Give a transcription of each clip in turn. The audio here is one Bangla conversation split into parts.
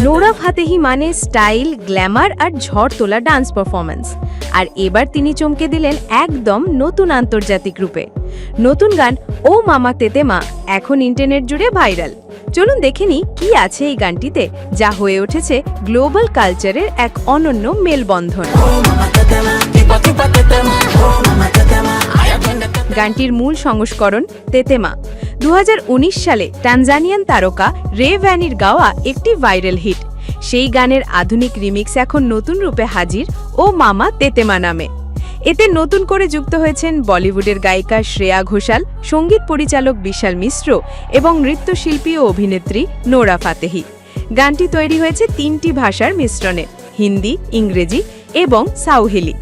নোরা ফাতেহি মানে স্টাইল, গ্ল্যামার আর ঝড় তোলা ডান্স পারফরম্যান্স। আর এবার তিনি চমকে দিলেন একদম নতুন আন্তর্জাতিক রূপে। নতুন গান ও মামা তেতেমা এখন ইন্টারনেট জুড়ে ভাইরাল। চলুন দেখে নিই কি আছে এই গানটিতে, যা হয়ে উঠেছে গ্লোবাল কালচারের এক অনন্য মেলবন্ধন। গানটির মূল সংস্করণ তেতেমা 2019 সালে টানজানিয়ান তারকা রে ভ্যানির গাওয়া একটি ভাইরাল হিট। সেই গানের আধুনিক রিমিক্স এখন নতুন রূপে হাজির ও মামা তেতেমা নামে। এতে নতুন করে যুক্ত হয়েছেন বলিউডের গায়িকা শ্রেয়া ঘোষাল, সঙ্গীত পরিচালক বিশাল মিশ্র এবং নৃত্যশিল্পী ও অভিনেত্রী নোরা ফাতেহি। গানটি তৈরি হয়েছে 3টি ভাষার মিশ্রণে, হিন্দি, ইংরেজি এবং সাউহিলি।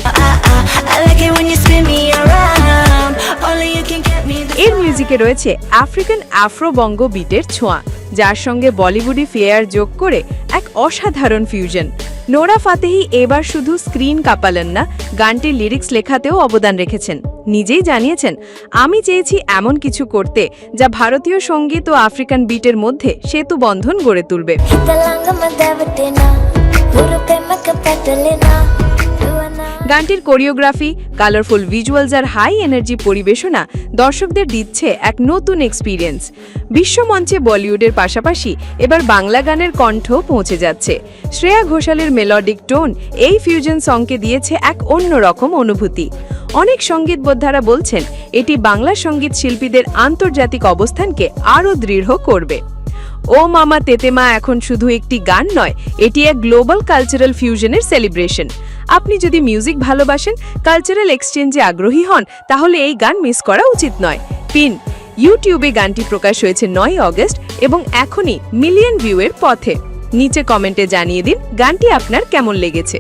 এর মিউজিকে রয়েছে আফ্রিকান আফ্রো বঙ্গো বিটের ছোঁয়া, যার সঙ্গে বলিউডি ফেয়ার যোগ করে এক অসাধারণ ফিউশন। নোরা ফাতেহি এবার শুধু স্ক্রিন কাঁপালেন না, গানটির লিরিক্স লেখাতেও অবদান রেখেছেন। নিজেই জানিয়েছেন, আমি চেয়েছি এমন কিছু করতে যা ভারতীয় সঙ্গীত ও আফ্রিকান বিটের মধ্যে সেতু বন্ধন গড়ে তুলবে। গানটির কোরিওগ্রাফি, কালারফুল ভিজুয়ালস আর হাই এনার্জি পরিবেশনা দর্শকদের দিচ্ছে এক নতুন এক্সপিরিয়েন্স। বিশ্বমঞ্চে বলিউডের পাশাপাশি এবার বাংলা গানের কণ্ঠ পৌঁছে যাচ্ছে। শ্রেয়া ঘোষালের মেলোডিক টোন এই ফিউশন সংকে দিয়েছে এক অন্যরকম অনুভূতি। অনেক সঙ্গীতবোদ্ধারা বলছেন, এটি বাংলা সঙ্গীত শিল্পীদের আন্তর্জাতিক অবস্থানকে আরও দৃঢ় করবে। ও মামা তেতেমা এখন শুধু একটি গান নয়, এটি এক গ্লোবাল কালচারাল ফিউশনের সেলিব্রেশন। আপনি যদি মিউজিক ভালোবাসেন, কালচারাল এক্সচেঞ্জে আগ্রহী হন, তাহলে এই গান মিস করা উচিত নয়। পিন ইউটিউবে গানটি প্রকাশ হয়েছে 9 অগস্ট এবং এখনই মিলিয়ন ভিউয়ের পথে। নিচে কমেন্টে জানিয়ে দিন গানটি আপনার কেমন লেগেছে।